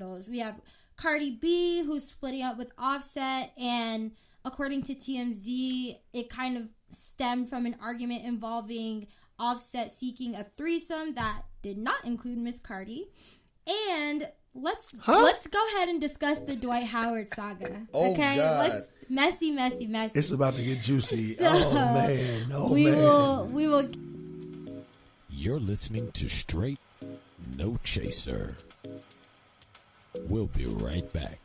scandals. We have Cardi B, who's splitting up with Offset, and according to TMZ, it kind of stemmed from an argument involving Offset seeking a threesome that did not include Miss Cardi. And let's go ahead and discuss the Dwight Howard saga. Oh, okay, God. messy. It's about to get juicy. So, we will. You're listening to Straight No Chaser. We'll be right back.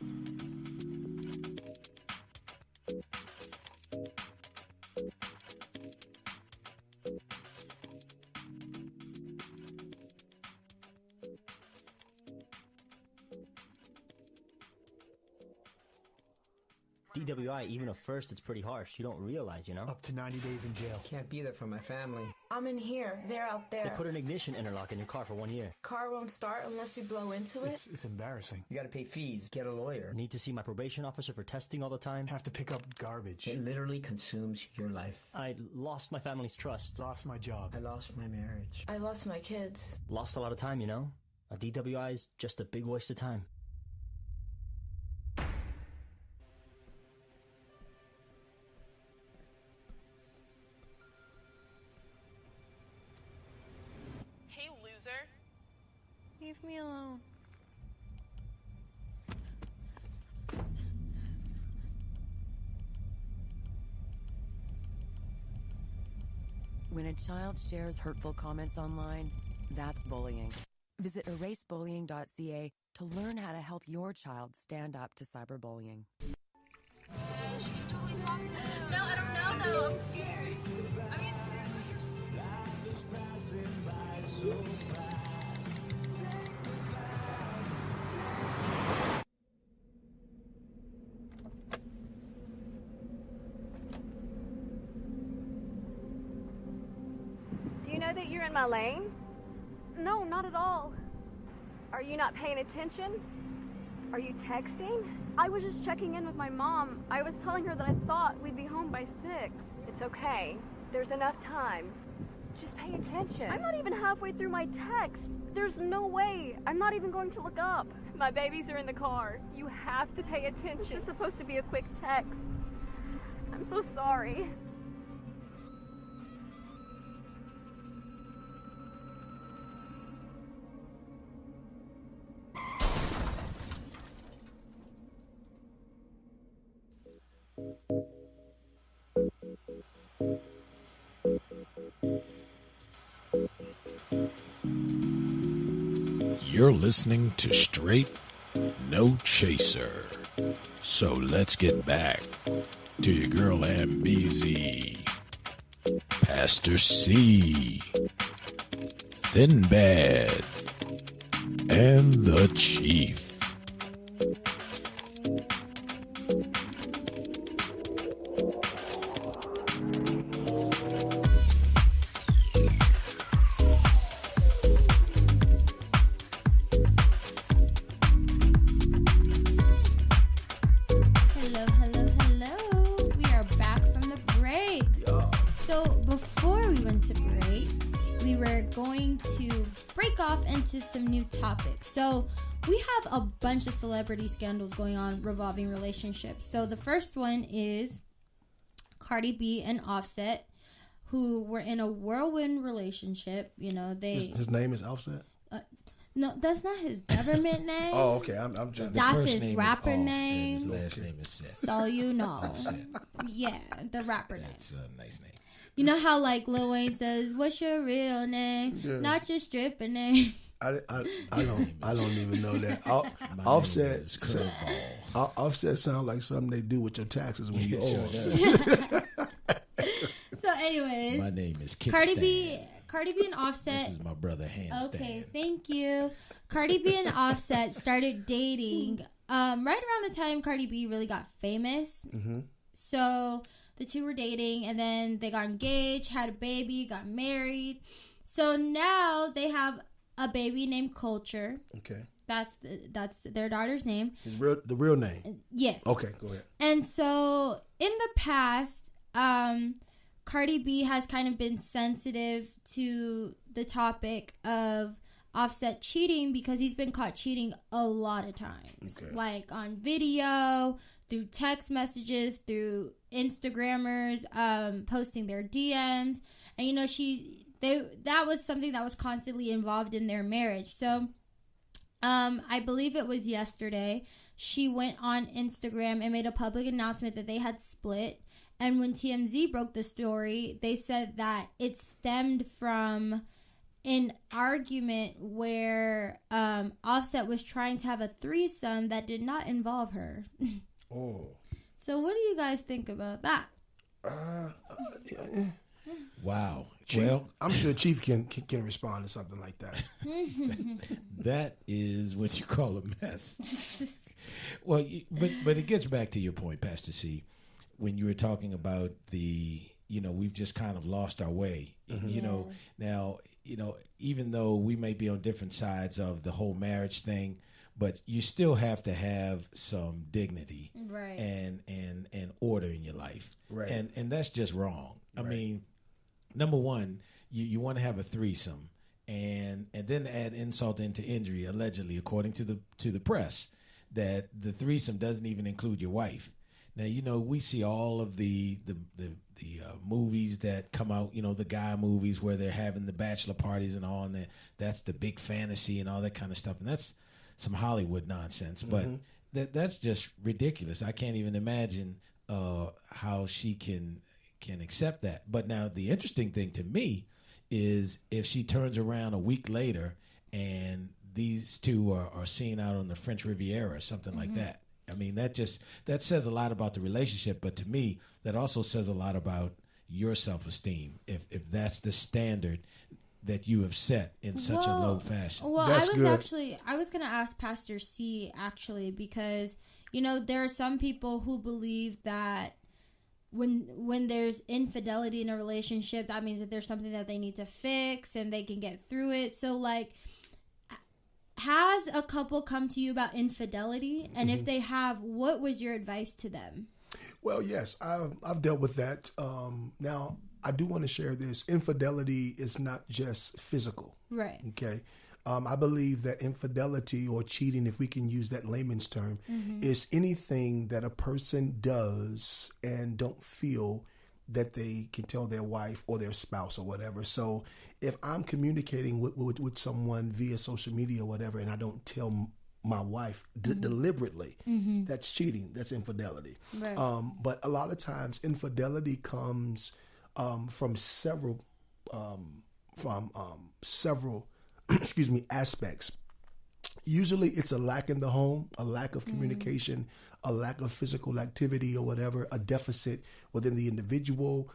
DWI, even at first, it's pretty harsh. You don't realize, you know? Up to 90 days in jail. Can't be there for my family. I'm in here. They're out there. They put an ignition interlock in your car for 1 year. Car won't start unless you blow into it. It's embarrassing. You gotta pay fees, get a lawyer. Need to see my probation officer for testing all the time. Have to pick up garbage. It literally consumes your life. I lost my family's trust. Lost my job. I lost my marriage. I lost my kids. Lost a lot of time, you know? A DWI is just a big waste of time. Leave me alone. When a child shares hurtful comments online, that's bullying. Visit erasebullying.ca to learn how to help your child stand up to cyberbullying. No, I don't know though. I'm scared. I mean, Do you know that you're in my lane? No, not at all. Are you not paying attention? Are you texting? I was just checking in with my mom. I was telling her that I thought we'd be home by 6. It's okay. There's enough time. Just pay attention. I'm not even halfway through my text. There's no way. I'm not even going to look up. My babies are in the car. You have to pay attention. It's just supposed to be a quick text. I'm so sorry. You're listening to Straight No Chaser. So let's get back to your girl MBZ, Pastor C, Thin Bad, and the Chief. Into some new topics. So we have a bunch of celebrity scandals going on revolving relationships. So the first one is Cardi B and Offset, who were in a whirlwind relationship. You know, his name is Offset. No, that's not his government name. Oh, okay. I'm just. That's his rapper name. His last name is Seth. So you know, Offset. Yeah, the rapper name. That's a nice name. You know how like Lil Wayne says, "What's your real name? Yeah. Not your stripper name." I don't even know that. Offset sounds like something they do with your taxes when you're old. So, anyways, my name is Cardi B and Offset. This is my brother Handstand. Okay, thank you. Cardi B and Offset started dating right around the time Cardi B really got famous. Mm-hmm. So the two were dating, and then they got engaged, had a baby, got married. So now they have a baby named Culture. Okay. That's their daughter's name. The real name? Yes. Okay, go ahead. And so in the past, Cardi B has kind of been sensitive to the topic of Offset cheating because he's been caught cheating a lot of times. Okay. Like on video, through text messages, through Instagrammers, posting their DMs. And, you know, that was something that was constantly involved in their marriage. So, I believe it was yesterday, she went on Instagram and made a public announcement that they had split. And when TMZ broke the story, they said that it stemmed from an argument where Offset was trying to have a threesome that did not involve her. Oh. So what do you guys think about that? Wow. Chief, well, I'm sure Chief can respond to something like that. That is what you call a mess. Well, but it gets back to your point, Pastor C, when you were talking about we've just kind of lost our way. Mm-hmm. Now, even though we may be on different sides of the whole marriage thing, but you still have to have some dignity, right, and order in your life, right, and that's just wrong. Right. I mean, number one, you want to have a threesome, and then add insult into injury, allegedly, according to the press, that the threesome doesn't even include your wife. Now, we see all of the movies that come out, the guy movies where they're having the bachelor parties and all, and that's the big fantasy and all that kind of stuff. And that's some Hollywood nonsense. But that's just ridiculous. I can't even imagine how she can accept that. But now the interesting thing to me is if she turns around a week later and these two are seen out on the French Riviera or something like that. I mean, that says a lot about the relationship, but to me, that also says a lot about your self-esteem. If that's the standard that you have set in such a low fashion. Well, I was going to ask Pastor C actually, because there are some people who believe that when there's infidelity in a relationship, that means that there's something that they need to fix and they can get through it. So, like, has a couple come to you about infidelity? And if they have, what was your advice to them? Well, yes, I've dealt with that. Now, I do want to share this. Infidelity is not just physical. Right. Okay. I believe that infidelity or cheating, if we can use that layman's term, is anything that a person does and don't feel that they can tell their wife or their spouse or whatever. So if I'm communicating with someone via social media or whatever, and I don't tell my wife deliberately, that's cheating. That's infidelity. Right. But a lot of times infidelity comes from several aspects. Usually it's a lack in the home, a lack of communication, a lack of physical activity or whatever, a deficit within the individual.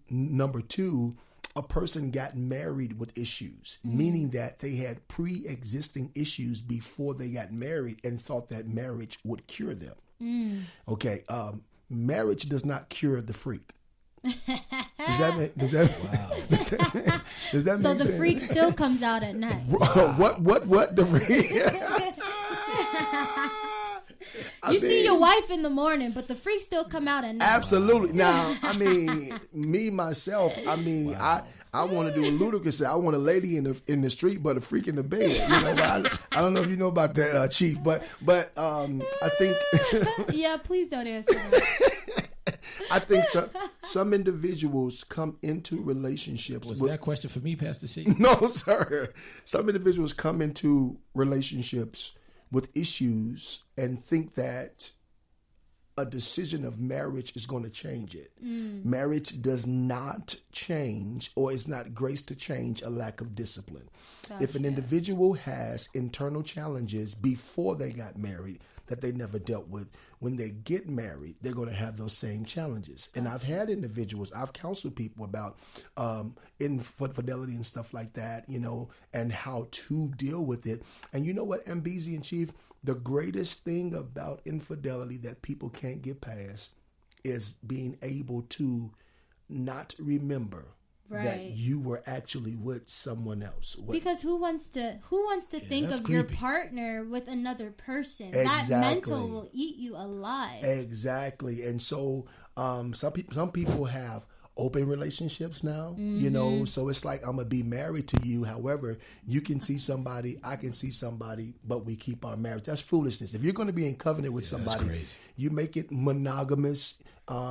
Number two, a person got married with issues, meaning that they had pre-existing issues before they got married and thought that marriage would cure them. Okay. Marriage does not cure the freak. Does that make sense? So the freak still comes out at night. What the freak? You see your wife in the morning, but the freaks still come out at night. Absolutely. Now, I mean, me myself. I mean, I want to do a ludicrous. I want a lady in the street, but a freak in the bed. I don't know if you know about that, Chief, but I think. Yeah, please don't answer that. I think some individuals come into relationships. Was that question for me, Pastor C? No, sir. Some individuals come into relationships with issues and think that a decision of marriage is going to change it. Marriage does not change, or is not graced to change, a lack of discipline. Gotcha. If an individual has internal challenges before they got married that they never dealt with, when they get married, they're going to have those same challenges. Gotcha. And I've had individuals, I've counseled people about infidelity and stuff like that, and how to deal with it. And you know what, MBZ and Chief, the greatest thing about infidelity that people can't get past is being able to not remember that you were actually with someone else. Because who wants to think of creepy. Your partner with another person? Exactly. That mental will eat you alive. Exactly. And so some people have open relationships now, you know, so it's like I'm gonna be married to you. However, you can see somebody, I can see somebody, but we keep our marriage. That's foolishness. If you're going to be in covenant with somebody, you make it monogamous.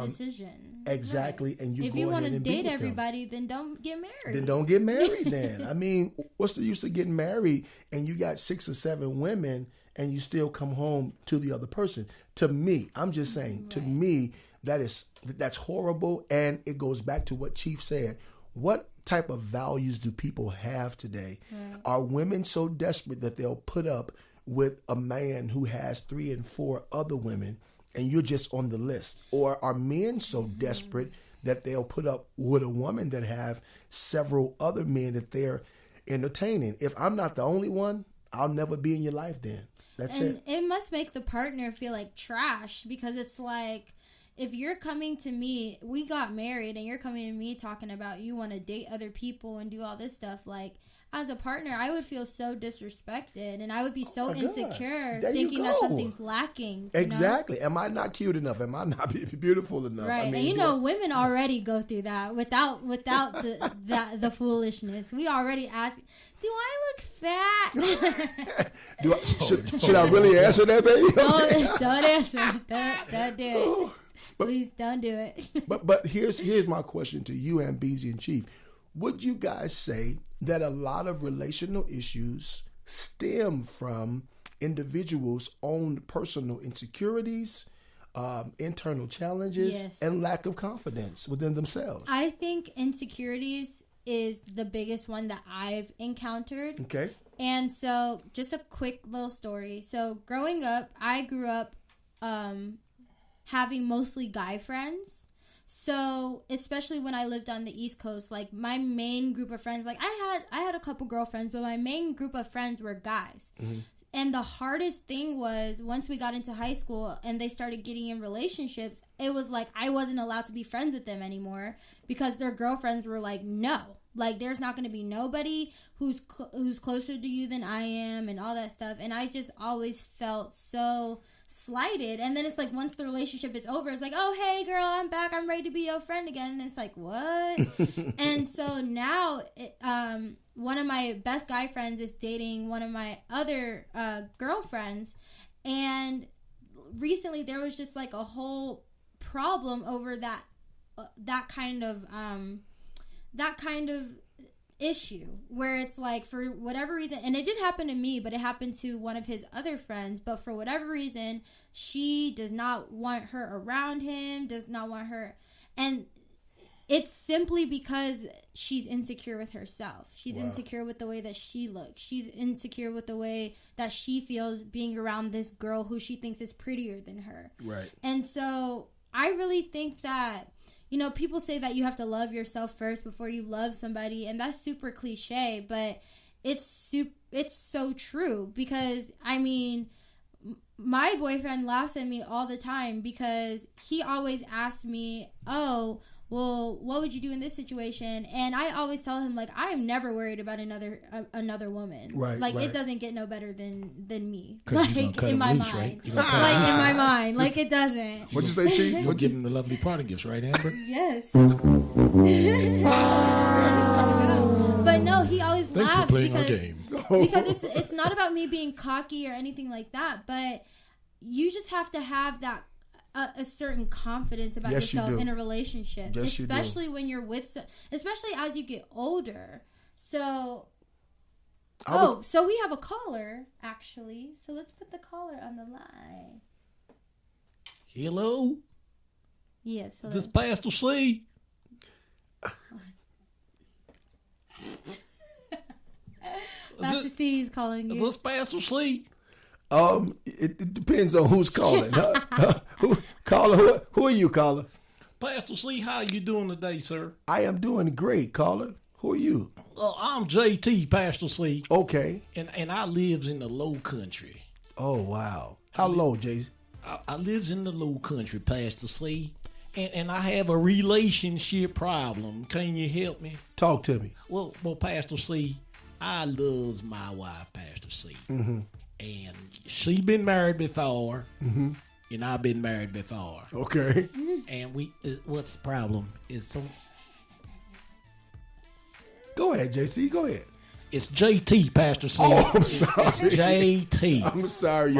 Decision. Exactly. Right. And you if go you want to to date everybody, then don't get married. Then don't get married then. I mean, what's the use of getting married and you got 6 or 7 women and you still come home to the other person? To me, I'm just saying, to me, that's horrible. And it goes back to what Chief said. What type of values do people have today? Right. Are women so desperate that they'll put up with a man who has 3 and 4 other women and you're just on the list? Or are men so desperate that they'll put up with a woman that have several other men that they're entertaining? If I'm not the only one, I'll never be in your life then. That's it. And it must make the partner feel like trash, because it's like, if you're coming to me, we got married, and you're coming to me talking about you want to date other people and do all this stuff, like, as a partner, I would feel so disrespected, and I would be so insecure, thinking that something's lacking. Exactly. Know? Am I not cute enough? Am I not beautiful enough? Right. I mean, and women already go through that without the foolishness. We already ask, do I look fat? Should I really answer that, baby? Don't answer. Don't do it. Please don't do it. but here's my question to you, Ambezi and Chief. Would you guys say that a lot of relational issues stem from individuals' own personal insecurities, internal challenges, and lack of confidence within themselves? I think insecurities is the biggest one that I've encountered. Okay. And so, just a quick little story. So, growing up, I grew up having mostly guy friends. So, especially when I lived on the East Coast, like, my main group of friends, like, I had a couple girlfriends, but my main group of friends were guys. Mm-hmm. And the hardest thing was, once we got into high school and they started getting in relationships, it was like I wasn't allowed to be friends with them anymore, because their girlfriends were like, no. Like, there's not going to be nobody who's closer to you than I am, and all that stuff. And I just always felt so slighted. And then it's like, once the relationship is over, it's like, oh, hey girl, I'm back, I'm ready to be your friend again. And it's like, what? And so now one of my best guy friends is dating one of my other girlfriends, and recently there was just like a whole problem over that kind of issue, where it's like, for whatever reason, and it did happen to me, but it happened to one of his other friends, but for whatever reason, she does not want her around him, does not want her, and it's simply because she's insecure with herself. She's insecure with the way that she looks. She's insecure with the way that she feels being around this girl who she thinks is prettier than her. Right. And so I really think that, people say that you have to love yourself first before you love somebody, and that's super cliche, but it's so true, because, I mean, my boyfriend laughs at me all the time, because he always asks me, oh, well, what would you do in this situation? And I always tell him, like, I am never worried about another woman. Right. Like, it doesn't get no better than me. Like, in my mind. Right? Like, in my mind. Like, it doesn't. What'd you say, Chief? You're giving the lovely parting gifts, right, Amber? Yes. But no, he always laughs because it's not about me being cocky or anything like that, but you just have to have that a certain confidence about yourself in a relationship, especially when you're especially as you get older. So, so we have a caller, actually. So let's put the caller on the line. Hello? Yes, hello. This Pastor C? Pastor C is calling you. This Pastor C? It depends on who's calling. Who are you, caller? Pastor C, how you doing today, sir? I am doing great, caller. Who are you? Well, I'm JT, Pastor C. Okay. And I lives in the low country. Oh, wow. How low, Jay? I lives in the low country, Pastor C. And I have a relationship problem. Can you help me? Talk to me. Well, Pastor C, I loves my wife, Pastor C. Mm-hmm. And she been married before, and I've been married before. Okay. And what's the problem is Go ahead, JC. Go ahead. It's JT, Pastor C. Oh, I'm sorry. It's JT. I'm sorry.